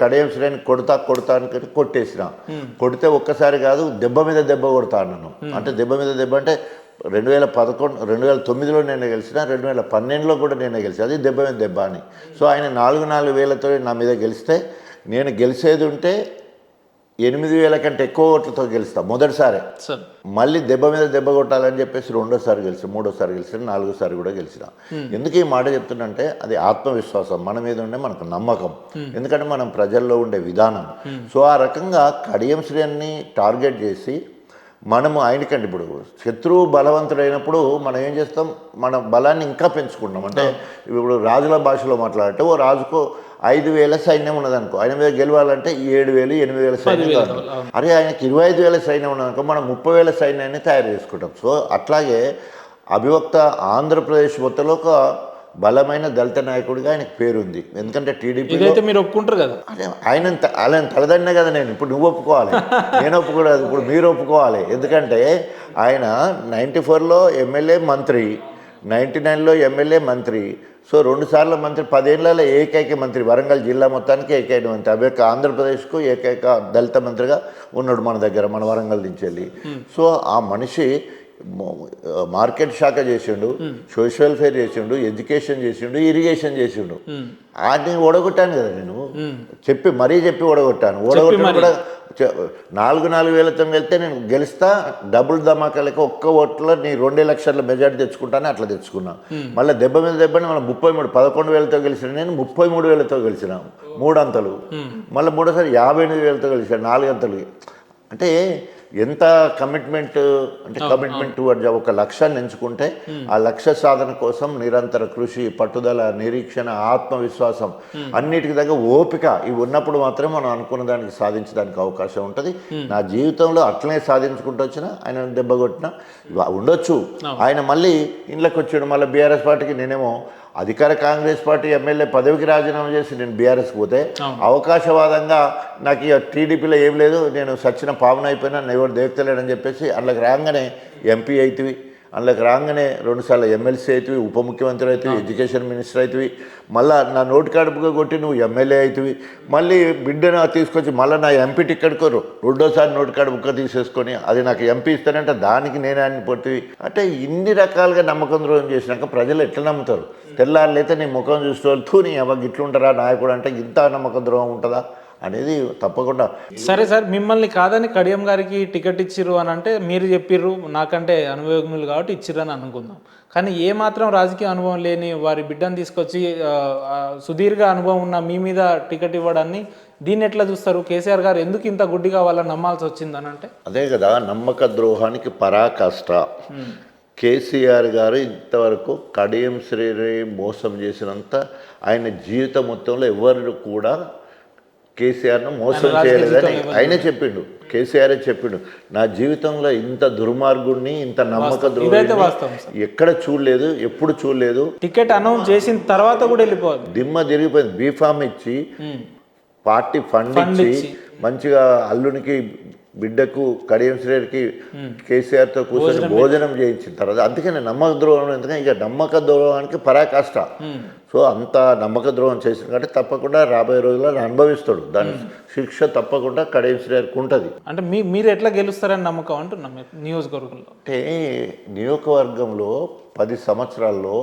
కడియం శ్రేణి కొడతా అని కొట్టేసిన. కొడితే ఒక్కసారి కాదు, దెబ్బ మీద దెబ్బ కొడతా అన్నాను. అంటే దెబ్బ మీద దెబ్బ అంటే 2009లో నేనే గెలిచిన, 2012లో కూడా నేనే గెలిచిన. అది దెబ్బ మీద దెబ్బ అని. సో ఆయన 4 వేలతో నా మీద గెలిస్తే, నేను గెలిచేది ఉంటే 8,000 కంటే ఎక్కువ ఓట్లతో గెలుస్తా మొదటిసారి. మళ్ళీ దెబ్బ మీద దెబ్బ కొట్టాలని చెప్పేసి 2వ సారి గెలిచిన, 3వ సారి గెలిచిన, 4వ సారి కూడా గెలిచిన. ఎందుకు ఈ మాట చెప్తుందంటే, అది ఆత్మవిశ్వాసం, మన మీద ఉండే మనకు నమ్మకం. ఎందుకంటే మనం ప్రజల్లో ఉండే విధానం. సో ఆ రకంగా కడియం శ్రేణిని టార్గెట్ చేసి మనము ఆయనకంటే, ఇప్పుడు శత్రువు బలవంతుడైనప్పుడు మనం ఏం చేస్తాం, మన బలాన్ని ఇంకా పెంచుకుంటాం. అంటే ఇప్పుడు రాజుల భాషలో మాట్లాడితే, ఓ రాజుకు 5,000 సైన్యం ఉన్నదనుకో, ఆయన మీద గెలవాలంటే 7,000, 8,000 సైన్యం కాదు. అరే ఆయనకి 25,000 సైన్యం ఉన్నదనుకో, మనం 30,000 సైన్యాన్ని తయారు చేసుకుంటాం. సో అట్లాగే అభివక్త ఆంధ్రప్రదేశ్ మొత్తంలో ఒక బలమైన దళిత నాయకుడిగా ఆయనకు పేరుంది. ఎందుకంటే టీడీపీ మీరు ఒప్పుకుంటారు కదా, ఆయన తలదన్నే కదా. నేను ఇప్పుడు నువ్వు ఒప్పుకోవాలి, నేను ఒప్పుకోలేదు, ఇప్పుడు మీరు ఒప్పుకోవాలి. ఎందుకంటే ఆయన 94లో ఎమ్మెల్యే మంత్రి, 99లో ఎమ్మెల్యే మంత్రి. సో 2 సార్లు మంత్రి, 10 ఏళ్లలో ఏకైక మంత్రి, వరంగల్ జిల్లా మొత్తానికి ఏకైక మంత్రి, అభివృద్ధి ఆంధ్రప్రదేశ్కు ఏకైక దళిత మంత్రిగా ఉన్నాడు మన దగ్గర, మన వరంగల్ నుంచి వెళ్ళి. సో ఆ మనిషి మార్కెట్ శాఖ చేసిండు, సోషల్ వెల్ఫేర్ చేసిండు, ఎడ్యుకేషన్ చేసిండు, ఇరిగేషన్ చేసిండు. వాటిని ఓడగొట్టాను కదా నేను, మరీ చెప్పి ఓడగొట్టాను. ఓడగొట్టాను కూడా 4 వేలతో వెళ్తే నేను గెలుస్తా, డబుల్ ధమాకా లెక్క ఒక్క ఓట్లో నీ 2 లక్షల మెజార్టీ తెచ్చుకుంటానే అట్లా తెచ్చుకున్నా. మళ్ళీ దెబ్బ మీద దెబ్బని మళ్ళీ 11 వేలతో గెలిచిన నేను, 33 వేలతో గెలిచిన, 3 అంతలు. మళ్ళీ 3వ సారి 58 వేలతో గెలిచిన, 4 అంతలు. అంటే ఎంత కమిట్మెంట్, అంటే కమిట్మెంట్ టువర్డ్స్ ఒక లక్ష్యాన్ని ఎంచుకుంటే ఆ లక్ష్య సాధన కోసం నిరంతర కృషి, పట్టుదల, నిరీక్షణ, ఆత్మవిశ్వాసం, అన్నిటికి దగ్గర ఓపిక, ఇవి ఉన్నప్పుడు మాత్రమే మనం అనుకున్న దానికి సాధించడానికి అవకాశం ఉంటుంది. నా జీవితంలో అట్లనే సాధించుకుంటూ వచ్చినా, ఆయన దెబ్బ కొట్టినా ఉండొచ్చు. ఆయన మళ్ళీ ఇంట్లోకి వచ్చాడు, మళ్ళీ బీఆర్ఎస్ పార్టీకి. నేనేమో అధికార కాంగ్రెస్ పార్టీ ఎమ్మెల్యే పదవికి రాజీనామా చేసి నేను బీఆర్ఎస్కి పోతే, అవకాశవాదంగా నాకు ఇక టీడీపీలో ఏం లేదు, నేను సచ్చిన పావన అయిపోయినా, నన్ను ఎవరు దేక్తలేడని చెప్పేసి అందులోకి రాగానే ఎంపీ అవుతుంది, అందులోకి రాగానే 2 సార్లు ఎమ్మెల్సీ అవుతుంది, ఉప ముఖ్యమంత్రి అవుతుంది, ఎడ్యుకేషన్ మినిస్టర్ అవుతుంది, మళ్ళీ నా నోటి కాడుపుగా కొట్టి నువ్వు ఎమ్మెల్యే అవుతుంది, మళ్ళీ బిడ్డను తీసుకొచ్చి మళ్ళీ నా ఎంపీ టికెట్ కోరు 2వ సారి నోటి కాడు బుక్క తీసేసుకొని అది నాకు ఎంపీ ఇస్తానంటే దానికి నేనే అని పొట్టివి. అంటే ఇన్ని రకాలుగా నమ్మకం ద్రోహం చేసినాక ప్రజలు ఎట్లా నమ్ముతారు? తెల్లారులైతే నీ ముఖం చూస్తూ నీ అవ్వ ఇట్లుంటారా నాయకుడు అంటే, ఇంత నమ్మకం ద్రోహం ఉంటుందా అనేది తప్పకుండా. సరే సార్, మిమ్మల్ని కాదని కడియం గారికి టికెట్ ఇచ్చిర్రు అని అంటే మీరు చెప్పిర్రు, నాకంటే అనుభవజ్ఞులు కాబట్టి ఇచ్చిర్రు అని అనుకుందాం. కానీ ఏమాత్రం రాజకీయ అనుభవం లేని వారి బిడ్డను తీసుకొచ్చి సుదీర్ఘ అనుభవం ఉన్న మీ మీద టికెట్ ఇవ్వడాన్ని, దీన్ని ఎట్లా చూస్తారు? కేసీఆర్ గారు ఎందుకు ఇంత గుడ్డిగా వాళ్ళని నమ్మాల్సి వచ్చిందని అంటే, అదే కదా నమ్మక ద్రోహానికి పరాకాష్ట. కేసీఆర్ గారు ఇంతవరకు కడియం శ్రేణి మోసం చేసినంత ఆయన జీవితం మొత్తంలో ఎవరు కూడా కేసీఆర్ను మోసం చేయలేదని ఆయనే చెప్పిండు. కేసీఆర్ చెప్పిండు, నా జీవితంలో ఇంత దుర్మార్గుడిని, ఇంత నమ్మక ద్రోహాన్ని ఎక్కడ చూడలేదు, ఎప్పుడు చూడలేదు. టికెట్ అనౌన్స్ చేసిన తర్వాత కూడా వెళ్ళిపోవాలి, దిమ్మ తిరిగిపోయింది. బీఫామ్ ఇచ్చి, పార్టీ ఫండ్ ఇచ్చి, మంచిగా అల్లునికి బిడ్డకు కడియం శ్రేణికి కేసీఆర్తో కూర్చొని భోజనం చేయించిన తర్వాత, అందుకని నమ్మక ద్రోహం. ఎందుకంటే ఇక నమ్మక ద్రోహానికి పరాకాష్ట. సో అంత నమ్మక ద్రోహం చేసిన కాబట్టి తప్పకుండా రాబోయే రోజుల్లో అనుభవిస్తాడు, దాని శిక్ష తప్పకుండా కడియం శ్రేణికి ఉంటుంది. అంటే మీరు ఎట్లా గెలుస్తారని నమ్మకం అంటున్నాం నియోజకవర్గంలో. అంటే నియోజకవర్గంలో 10 సంవత్సరాల్లో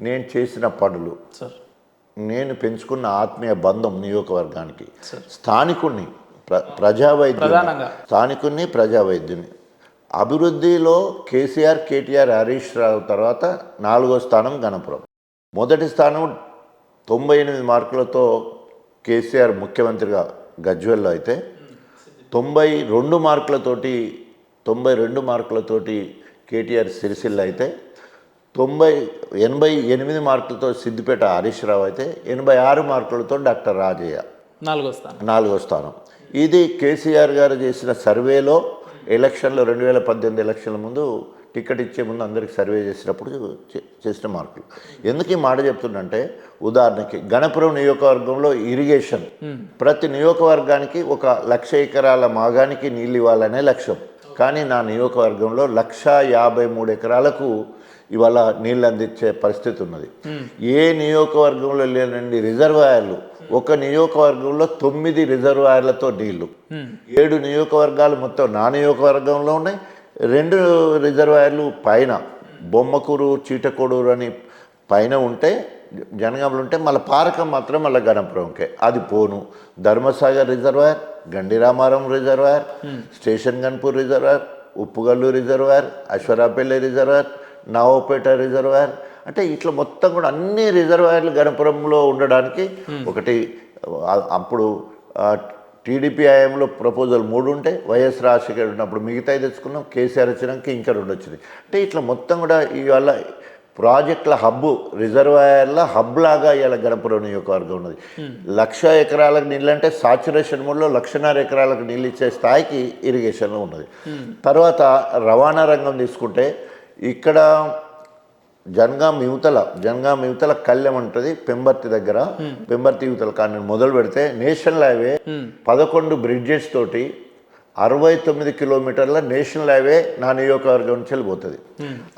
నేను చేసిన పనులు, నేను పెంచుకున్న ఆత్మీయ బంధం నియోజకవర్గానికి, స్థానికుడిని, స్థానికుడిని, ప్రజావైద్యుని, అభివృద్ధిలో కేసీఆర్, కేటీఆర్, హరీష్ రావు తర్వాత 4వ స్థానం గణపురం. మొదటి స్థానం 98 మార్కులతో కేసీఆర్ ముఖ్యమంత్రిగా గజ్వేల్లో అయితే, 92 మార్కులతోటి కేటీఆర్ సిరిసిల్ల అయితే, 88 మార్కులతో సిద్దిపేట హరీష్ రావు అయితే, 86 మార్కులతో డాక్టర్ రాజయ్య 4వ స్థానం. ఇది కేసీఆర్ గారు చేసిన సర్వేలో ఎలక్షన్లో 2018 ఎలక్షన్ల ముందు, టికెట్ ఇచ్చే ముందు అందరికి సర్వే చేసినప్పుడు చేసిన మార్కులు. ఎందుకు ఈ మాట చెప్తుందంటే, ఉదాహరణకి గణపురం నియోజకవర్గంలో ఇరిగేషన్, ప్రతి నియోజకవర్గానికి 1,00,000 ఎకరాల మాగానికి నీళ్ళు ఇవ్వాలనే లక్ష్యం. కానీ నా నియోజకవర్గంలో 1,53 ఎకరాలకు ఇవాళ నీళ్ళు అందించే పరిస్థితి ఉన్నది. ఏ నియోజకవర్గంలో లేనండి రిజర్వాయర్లు, ఒక నియోజకవర్గంలో 9 రిజర్వాయర్లతో నీళ్లు, 7 నియోజకవర్గాలు మొత్తం నా నియోజకవర్గంలో ఉన్నాయి. 2 రిజర్వాయర్లు పైన బొమ్మకూరు చీటకోడూరు అని పైన ఉంటే జనగామలు ఉంటే, మళ్ళీ పారకం మాత్రం మళ్ళీ గణపురంకే. అది పోను Dharmasagar reservoir, Gandiramaram reservoir, station Ghanpur reservoir, Uppugallu reservoir, Ashwarapalli reservoir, Navapeta reservoir. అంటే ఇట్లా మొత్తం కూడా అన్ని రిజర్వాయర్లు గణపురంలో ఉండడానికి ఒకటి అప్పుడు టీడీపీ హయాంలో ప్రపోజల్ 3 ఉంటే వైఎస్ రాజశేఖర్ ఉన్నప్పుడు మిగతాయి తెచ్చుకున్నాం. కేసీఆర్ వచ్చినాక ఇంకా 2 వచ్చినాయి. అంటే ఇట్లా మొత్తం కూడా ఇవాళ ప్రాజెక్టుల హబ్బు, రిజర్వాయర్ల హబ్ లాగా ఇవాళ గణపురం నియోజకవర్గం ఉన్నది. 1,00,000 ఎకరాలకు నీళ్ళు అంటే సాచురేషన్ మోడ్లో 1,50,000 ఎకరాలకు నీళ్ళు ఇచ్చే స్థాయికి ఇరిగేషన్లో ఉన్నది. తర్వాత రవాణా రంగం తీసుకుంటే ఇక్కడ జనగాం యువతల కళ్యం ఉంటుంది పెంబర్తి దగ్గర. పెంబర్తి యువతల కానీ మొదలు పెడితే నేషనల్ హైవే 11 బ్రిడ్జెస్ తోటి 69 కిలోమీటర్ల నేషనల్ హైవే నా నియోజకవర్గం నుంచి వెళ్ళిపోతుంది.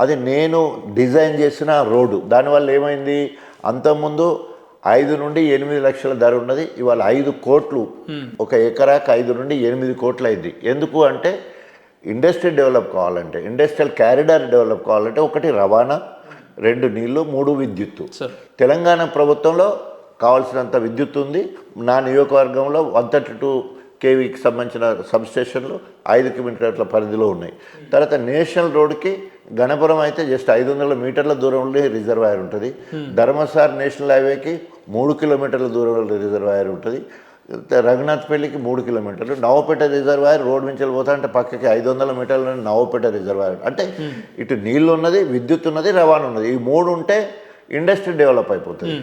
అది నేను డిజైన్ చేసిన రోడ్డు. దానివల్ల ఏమైంది, అంతకుముందు 5 నుండి 8 లక్షల ధర ఉన్నది, ఇవాళ 5 కోట్లు, ఒక ఎకరాకి 5 నుండి 8 కోట్లు అయింది. ఎందుకు అంటే ఇండస్ట్రీ డెవలప్ కావాలంటే, ఇండస్ట్రియల్ క్యారిడార్ డెవలప్ కావాలంటే, 1 రవాణా, 2 నీళ్లు, 3 విద్యుత్తు. తెలంగాణ ప్రభుత్వంలో కావాల్సినంత విద్యుత్ ఉంది. నా నియోజకవర్గంలో 132 కేవీకి సంబంధించిన సబ్స్టేషన్లు 5 కిలోమీటర్ల పరిధిలో ఉన్నాయి. తర్వాత నేషనల్ రోడ్కి గణపురం అయితే జస్ట్ 500 మీటర్ల దూరంలో రిజర్వాయర్ ఉంటుంది. ధర్మసార్ నేషనల్ హైవేకి 3 కిలోమీటర్ల దూరంలో రిజర్వాయర్ ఉంటుంది. రఘునాథ్పల్లికి 3 కిలోమీటర్లు. నవపేట రిజర్వాయర్ రోడ్ నుంచి వెళ్ళిపోతా అంటే పక్కకి 500 మీటర్ల నవపేట రిజర్వాయర్. అంటే ఇటు నీళ్ళు ఉన్నది, విద్యుత్ ఉన్నది, రవాణా ఉన్నది. ఈ 3 ఉంటే ఇండస్ట్రీ డెవలప్ అయిపోతుంది.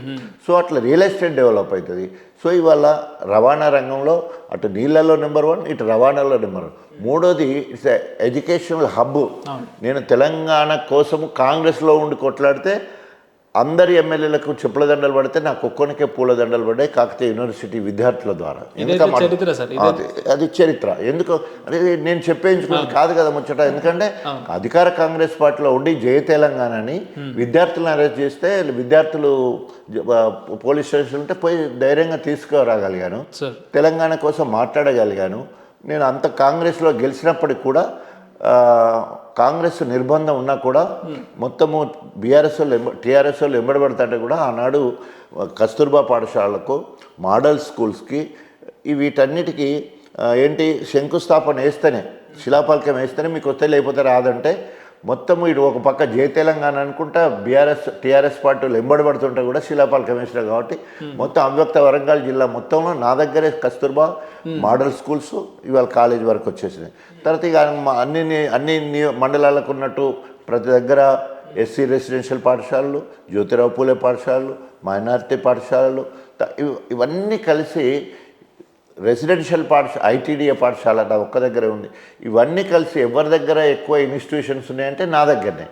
సో అట్లా రియల్ ఎస్టేట్ డెవలప్ అవుతుంది. సో ఇవాళ రవాణా రంగంలో అటు నీళ్ళలో నెంబర్ 1, ఇటు రవాణాలో నెంబర్ 1. మూడోది ఇట్స్ ఎడ్యుకేషనల్ హబ్. నేను తెలంగాణ కోసము కాంగ్రెస్లో ఉండి కొట్లాడితే అందరి ఎమ్మెల్యేలకు చెప్పుల దండలు పడితే నాకు ఒక్కొనికే పూల దండలు పడ్డాయి, కాకతీయ యూనివర్సిటీ విద్యార్థుల ద్వారా. అది చరిత్ర. ఎందుకు అంటే నేను చెప్పేయించుకున్నది కాదు కదా ముచ్చట. ఎందుకంటే అధికార కాంగ్రెస్ పార్టీలో ఉండి జయ తెలంగాణని విద్యార్థులను అరెస్ట్ చేస్తే విద్యార్థులు పోలీస్ స్టేషన్ ఉంటే పోయి ధైర్యంగా తీసుకురాగలిగాను, తెలంగాణ కోసం మాట్లాడగలిగాను. నేను అంత కాంగ్రెస్లో గెలిచినప్పటికి కూడా కాంగ్రెస్ నిర్బంధం ఉన్నా కూడా మొత్తము బీఆర్ఎస్ వాళ్ళు టీఆర్ఎస్ వాళ్ళు ఎంబడబడతాంటే కూడా ఆనాడు కస్తూర్బా పాఠశాలకు, మోడల్ స్కూల్స్కి వీటన్నిటికీ ఏంటి శంకుస్థాపన వేస్తేనే, శిలాఫలకం వేస్తేనే మీకు వస్తే, లేకపోతే రాదంటే మొత్తము ఇటు ఒక పక్క జయ తెలంగాణ అనుకుంటా టీఆర్ఎస్ పార్టీలు ఎంబడబడుతుంటే కూడా శిలాఫలకం వేసినారు. కాబట్టి మొత్తం అవ్యక్త వరంగల్ జిల్లా మొత్తంలో నా దగ్గరే కస్తూర్బా మోడల్ స్కూల్స్ ఇవాళ కాలేజ్ వరకు వచ్చేసినాయి. తర్వాత ఇక అన్ని మండలాలకు ఉన్నట్టు ప్రతి దగ్గర ఎస్సీ రెసిడెన్షియల్ పాఠశాలలు, జ్యోతిరావు పూలే పాఠశాలలు, మైనారిటీ పాఠశాలలు, ఇవన్నీ కలిసి రెసిడెన్షియల్ పాఠశాల, ఐటీడీఏ పాఠశాల నా ఒక్క దగ్గరే ఉంది. ఇవన్నీ కలిసి ఎవరి దగ్గర ఎక్కువ ఇన్స్టిట్యూషన్స్ ఉన్నాయంటే నా దగ్గరనే.